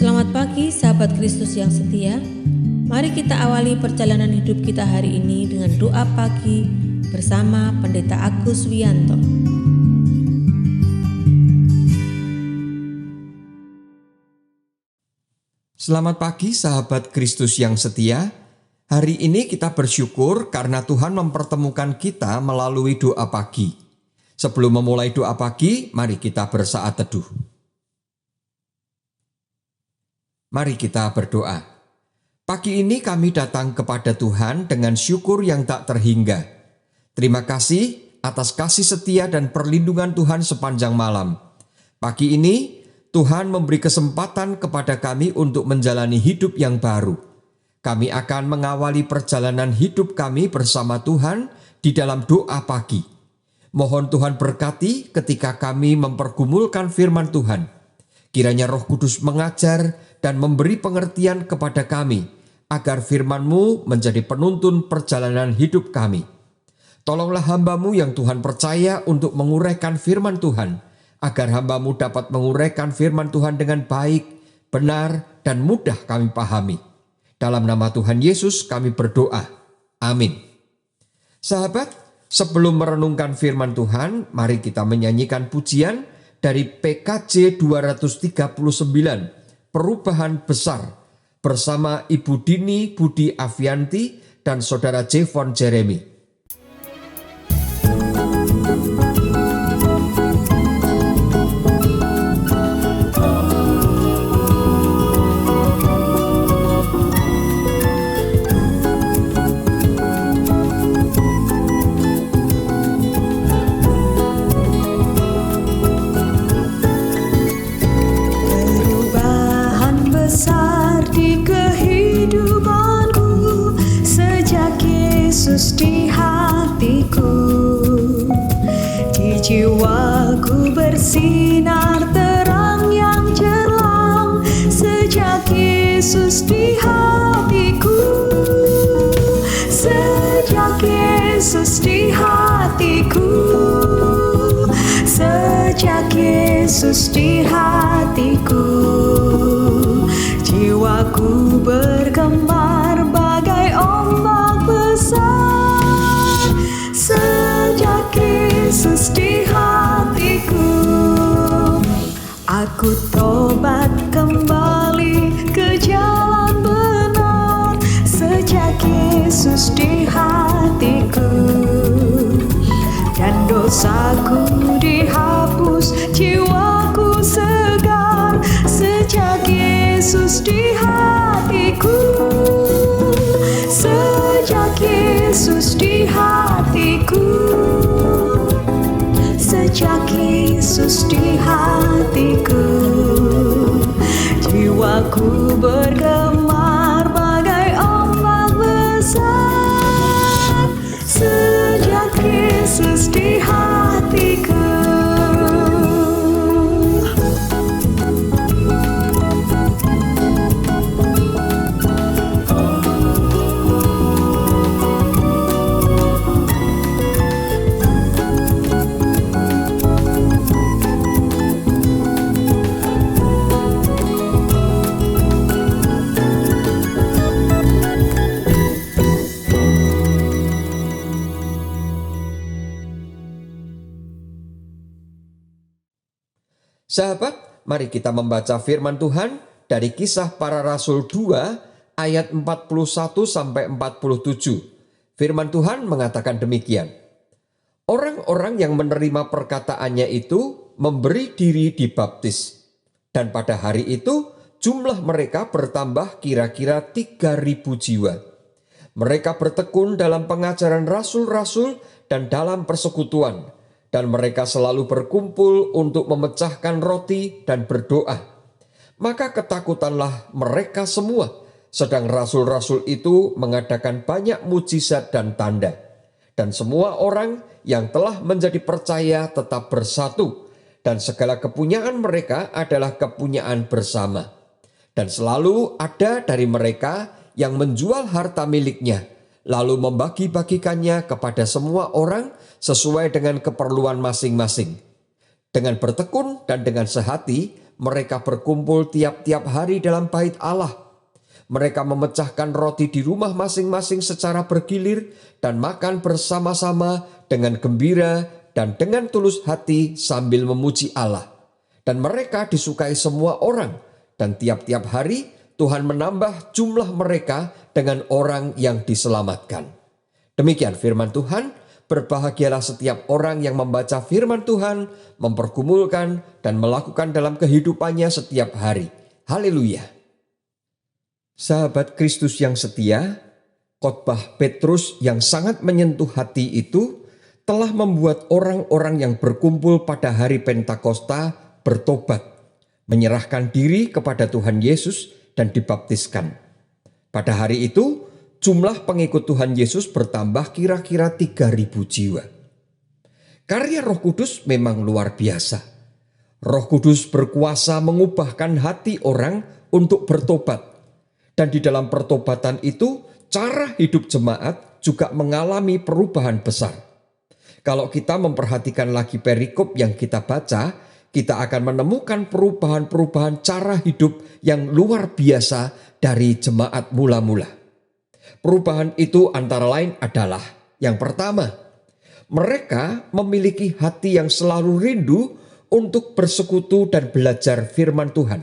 Selamat pagi sahabat Kristus yang setia. Mari kita awali perjalanan hidup kita hari ini dengan doa pagi bersama Pendeta Agus Wianto. Selamat pagi sahabat Kristus yang setia. Hari ini kita bersyukur karena Tuhan mempertemukan kita melalui doa pagi. Sebelum memulai doa pagi, mari kita bersaat teduh. Mari kita berdoa. Pagi ini kami datang kepada Tuhan dengan syukur yang tak terhingga. Terima kasih atas kasih setia dan perlindungan Tuhan sepanjang malam. Pagi ini Tuhan memberi kesempatan kepada kami untuk menjalani hidup yang baru. Kami akan mengawali perjalanan hidup kami bersama Tuhan di dalam doa pagi. Mohon Tuhan berkati ketika kami mempergumulkan firman Tuhan. Kiranya Roh Kudus mengajar dan memberi pengertian kepada kami, agar firman-Mu menjadi penuntun perjalanan hidup kami. Tolonglah hamba-Mu yang Tuhan percaya untuk menguraikan firman Tuhan, agar hamba-Mu dapat menguraikan firman Tuhan dengan baik, benar, dan mudah kami pahami. Dalam nama Tuhan Yesus kami berdoa. Amin. Sahabat, sebelum merenungkan firman Tuhan, mari kita menyanyikan pujian dari PKJ 239, Perubahan Besar, bersama Ibu Dini Budi Avianti dan Saudara Jevon Jeremy. Yesus di hatiku, di jiwaku bersinar terang yang cemerlang sejak Yesus di hatiku, sejak Yesus di hatiku, sejak Yesus di hatiku, jiwaku bergemar bagai ombak besar, sejak Yesus di hatiku. Aku tobat kembali ke jalan benar, sejak Yesus di hatiku, dan dosaku dihapus, jiwaku segar, sejak Yesus di hatiku, sejak Yesus di hatiku, sejak Yesus di hatiku, jiwaku bergemar bagai ombak besar, sejak Yesus di hatiku. Sahabat, mari kita membaca firman Tuhan dari Kisah Para Rasul 2 ayat 41-47. Firman Tuhan mengatakan demikian. Orang-orang yang menerima perkataannya itu memberi diri dibaptis. Dan pada hari itu jumlah mereka bertambah kira-kira 3.000 jiwa. Mereka bertekun dalam pengajaran rasul-rasul dan dalam persekutuan. Dan mereka selalu berkumpul untuk memecahkan roti dan berdoa. Maka ketakutanlah mereka semua, sedang rasul-rasul itu mengadakan banyak mujizat dan tanda. Dan semua orang yang telah menjadi percaya tetap bersatu, dan segala kepunyaan mereka adalah kepunyaan bersama. Dan selalu ada dari mereka yang menjual harta miliknya, lalu membagi-bagikannya kepada semua orang sesuai dengan keperluan masing-masing. Dengan bertekun dan dengan sehati, mereka berkumpul tiap-tiap hari dalam bait Allah. Mereka memecahkan roti di rumah masing-masing secara bergilir dan makan bersama-sama dengan gembira dan dengan tulus hati sambil memuji Allah. Dan mereka disukai semua orang, dan tiap-tiap hari Tuhan menambah jumlah mereka dengan orang yang diselamatkan. Demikian firman Tuhan. Berbahagialah setiap orang yang membaca firman Tuhan, mempergumulkan dan melakukan dalam kehidupannya setiap hari. Haleluya. Sahabat Kristus yang setia, khotbah Petrus yang sangat menyentuh hati itu telah membuat orang-orang yang berkumpul pada hari Pentakosta bertobat, menyerahkan diri kepada Tuhan Yesus dan dibaptiskan. Pada hari itu, jumlah pengikut Tuhan Yesus bertambah kira-kira 3.000 jiwa. Karya Roh Kudus memang luar biasa. Roh Kudus berkuasa mengubahkan hati orang untuk bertobat. Dan di dalam pertobatan itu, cara hidup jemaat juga mengalami perubahan besar. Kalau kita memperhatikan lagi perikop yang kita baca, kita akan menemukan perubahan-perubahan cara hidup yang luar biasa dari jemaat mula-mula. Perubahan itu antara lain adalah, yang pertama, mereka memiliki hati yang selalu rindu untuk bersekutu dan belajar firman Tuhan.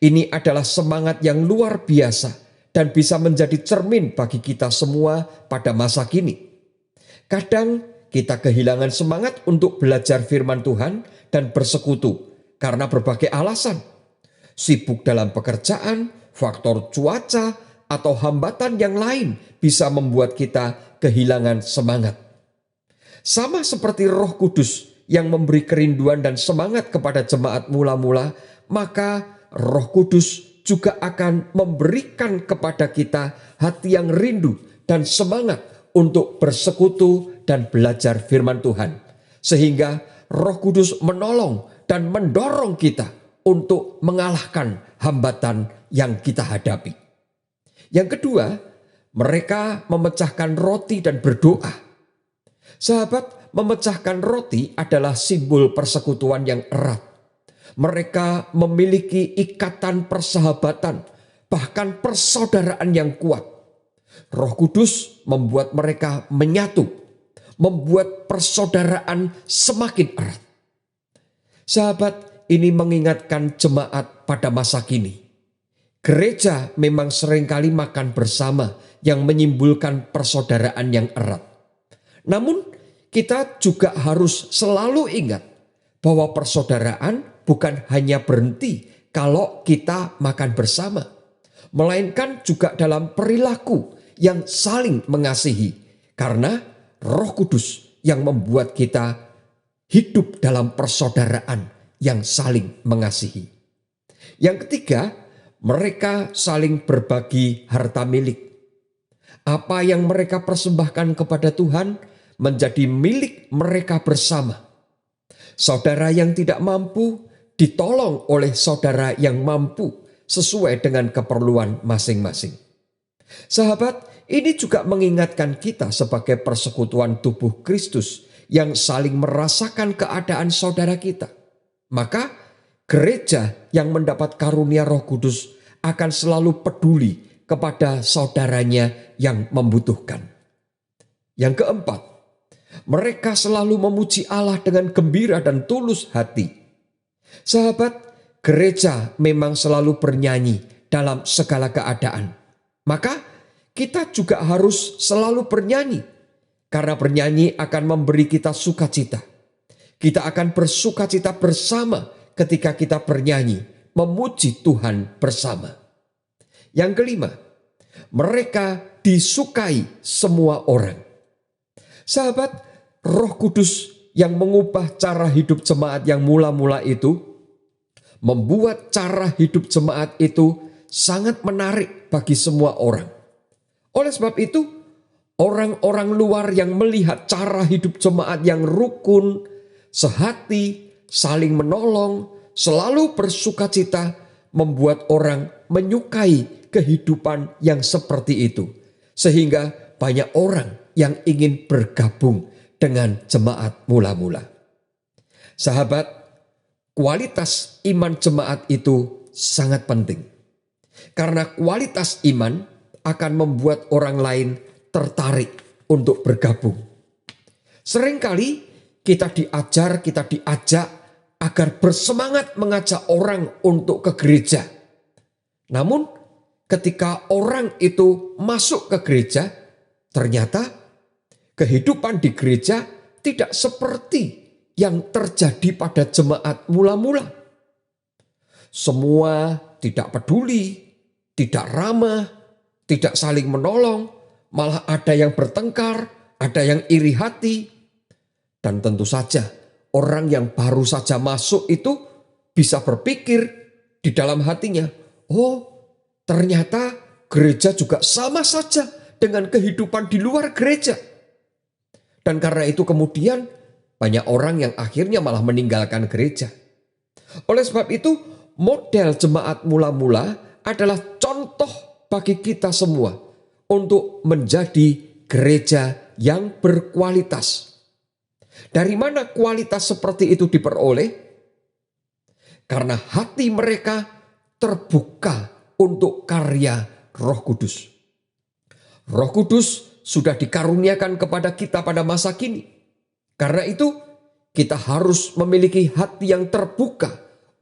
Ini adalah semangat yang luar biasa dan bisa menjadi cermin bagi kita semua pada masa kini. Kadang kita kehilangan semangat untuk belajar firman Tuhan dan bersekutu karena berbagai alasan. Sibuk dalam pekerjaan, faktor cuaca, atau hambatan yang lain bisa membuat kita kehilangan semangat. Sama seperti Roh Kudus yang memberi kerinduan dan semangat kepada jemaat mula-mula, maka Roh Kudus juga akan memberikan kepada kita hati yang rindu dan semangat untuk bersekutu dan belajar firman Tuhan. Sehingga Roh Kudus menolong dan mendorong kita untuk mengalahkan hambatan yang kita hadapi. Yang kedua, mereka memecahkan roti dan berdoa. Sahabat, memecahkan roti adalah simbol persekutuan yang erat. Mereka memiliki ikatan persahabatan, bahkan persaudaraan yang kuat. Roh Kudus membuat mereka menyatu, membuat persaudaraan semakin erat. Sahabat, ini mengingatkan jemaat pada masa kini. Gereja memang seringkali makan bersama yang menyimbolkan persaudaraan yang erat. Namun kita juga harus selalu ingat bahwa persaudaraan bukan hanya berhenti kalau kita makan bersama. Melainkan juga dalam perilaku yang saling mengasihi. Karena Roh Kudus yang membuat kita hidup dalam persaudaraan yang saling mengasihi. Yang ketiga, mereka saling berbagi harta milik. Apa yang mereka persembahkan kepada Tuhan menjadi milik mereka bersama. Saudara yang tidak mampu ditolong oleh saudara yang mampu sesuai dengan keperluan masing-masing. Sahabat, ini juga mengingatkan kita sebagai persekutuan tubuh Kristus yang saling merasakan keadaan saudara kita. Maka gereja yang mendapat karunia Roh Kudus akan selalu peduli kepada saudaranya yang membutuhkan. Yang keempat, mereka selalu memuji Allah dengan gembira dan tulus hati. Sahabat, gereja memang selalu bernyanyi dalam segala keadaan. Maka kita juga harus selalu bernyanyi, karena bernyanyi akan memberi kita sukacita. Kita akan bersukacita bersama ketika kita bernyanyi, memuji Tuhan bersama. Yang kelima, mereka disukai semua orang. Sahabat, Roh Kudus yang mengubah cara hidup jemaat yang mula-mula itu, membuat cara hidup jemaat itu sangat menarik bagi semua orang. Oleh sebab itu, orang-orang luar yang melihat cara hidup jemaat yang rukun, sehati, saling menolong, selalu bersukacita, membuat orang menyukai kehidupan yang seperti itu. Sehingga banyak orang yang ingin bergabung dengan jemaat mula-mula. Sahabat, kualitas iman jemaat itu sangat penting. Karena kualitas iman akan membuat orang lain tertarik untuk bergabung. Seringkali kita diajak agar bersemangat mengajak orang untuk ke gereja. Namun ketika orang itu masuk ke gereja, ternyata kehidupan di gereja tidak seperti yang terjadi pada jemaat mula-mula. Semua tidak peduli, tidak ramah, tidak saling menolong, malah ada yang bertengkar, ada yang iri hati. Dan tentu saja orang yang baru saja masuk itu bisa berpikir di dalam hatinya, oh ternyata gereja juga sama saja dengan kehidupan di luar gereja. Dan karena itu kemudian banyak orang yang akhirnya malah meninggalkan gereja. Oleh sebab itu model jemaat mula-mula adalah contoh bagi kita semua untuk menjadi gereja yang berkualitas. Dari mana kualitas seperti itu diperoleh? Karena hati mereka terbuka untuk karya Roh Kudus. Roh Kudus sudah dikaruniakan kepada kita pada masa kini. Karena itu kita harus memiliki hati yang terbuka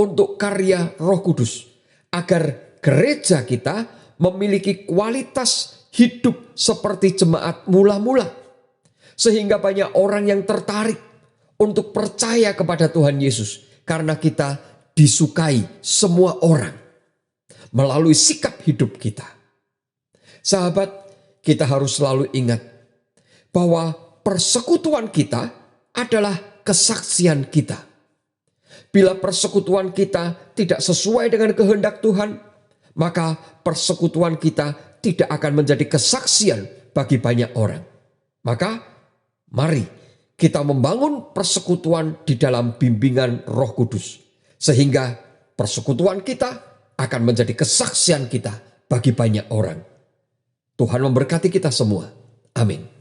untuk karya Roh Kudus. Agar gereja kita memiliki kualitas hidup seperti jemaat mula-mula. Sehingga banyak orang yang tertarik untuk percaya kepada Tuhan Yesus. Karena kita disukai semua orang melalui sikap hidup kita. Sahabat, kita harus selalu ingat bahwa persekutuan kita adalah kesaksian kita. Bila persekutuan kita tidak sesuai dengan kehendak Tuhan, maka persekutuan kita tidak akan menjadi kesaksian bagi banyak orang. Maka mari kita membangun persekutuan di dalam bimbingan Roh Kudus. Sehingga persekutuan kita akan menjadi kesaksian kita bagi banyak orang. Tuhan memberkati kita semua. Amin.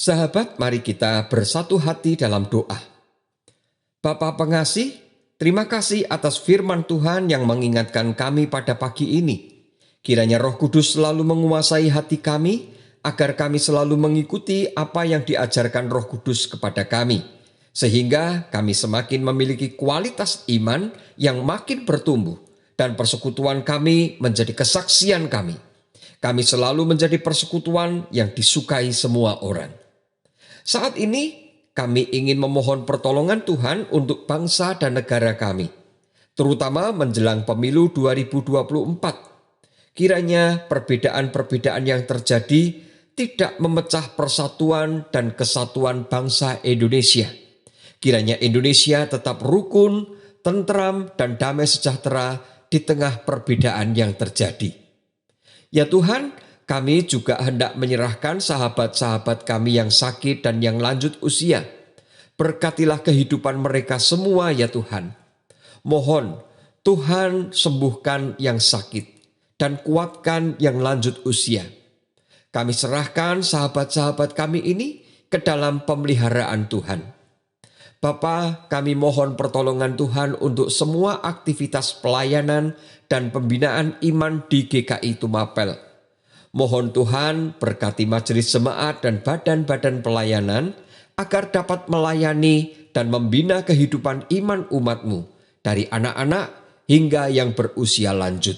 Sahabat, mari kita bersatu hati dalam doa. Bapa pengasih, terima kasih atas firman Tuhan yang mengingatkan kami pada pagi ini. Kiranya Roh Kudus selalu menguasai hati kami, agar kami selalu mengikuti apa yang diajarkan Roh Kudus kepada kami. Sehingga kami semakin memiliki kualitas iman yang makin bertumbuh, dan persekutuan kami menjadi kesaksian kami. Kami selalu menjadi persekutuan yang disukai semua orang. Saat ini kami ingin memohon pertolongan Tuhan untuk bangsa dan negara kami, terutama menjelang pemilu 2024. Kiranya perbedaan-perbedaan yang terjadi tidak memecah persatuan dan kesatuan bangsa Indonesia. Kiranya Indonesia tetap rukun, tentram, dan damai sejahtera di tengah perbedaan yang terjadi. Ya Tuhan, kami juga hendak menyerahkan sahabat-sahabat kami yang sakit dan yang lanjut usia. Berkatilah kehidupan mereka semua ya Tuhan. Mohon Tuhan sembuhkan yang sakit dan kuatkan yang lanjut usia. Kami serahkan sahabat-sahabat kami ini ke dalam pemeliharaan Tuhan. Bapa, kami mohon pertolongan Tuhan untuk semua aktivitas pelayanan dan pembinaan iman di GKI Tumapel. Mohon Tuhan berkati majelis jemaat dan badan-badan pelayanan agar dapat melayani dan membina kehidupan iman umat-Mu dari anak-anak hingga yang berusia lanjut.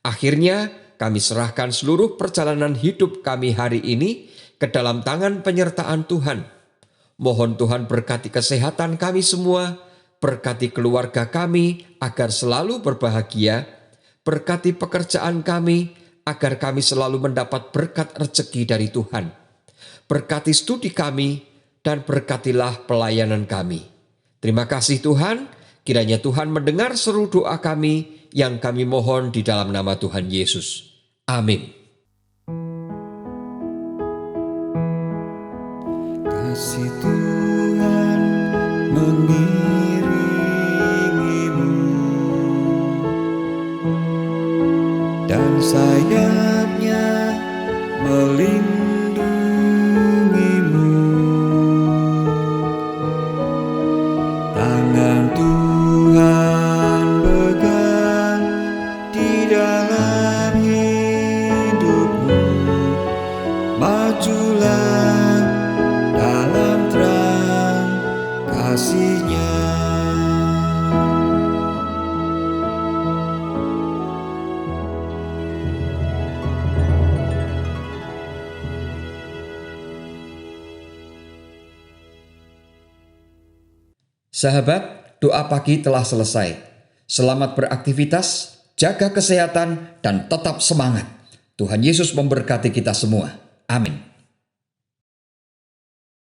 Akhirnya kami serahkan seluruh perjalanan hidup kami hari ini ke dalam tangan penyertaan Tuhan. Mohon Tuhan berkati kesehatan kami semua, berkati keluarga kami agar selalu berbahagia, berkati pekerjaan kami agar kami selalu mendapat berkat rezeki dari Tuhan. Berkati studi kami dan berkatilah pelayanan kami. Terima kasih Tuhan, kiranya Tuhan mendengar seru doa kami yang kami mohon di dalam nama Tuhan Yesus. Amin. Kasih Tuhan mengiringimu, dan sayapnya melindungimu. Tangan Tuhan pegang di dalam hidupmu. Majulah dalam terang kasih-Nya. Sahabat, doa pagi telah selesai. Selamat beraktivitas, jaga kesehatan, dan tetap semangat. Tuhan Yesus memberkati kita semua. Amin.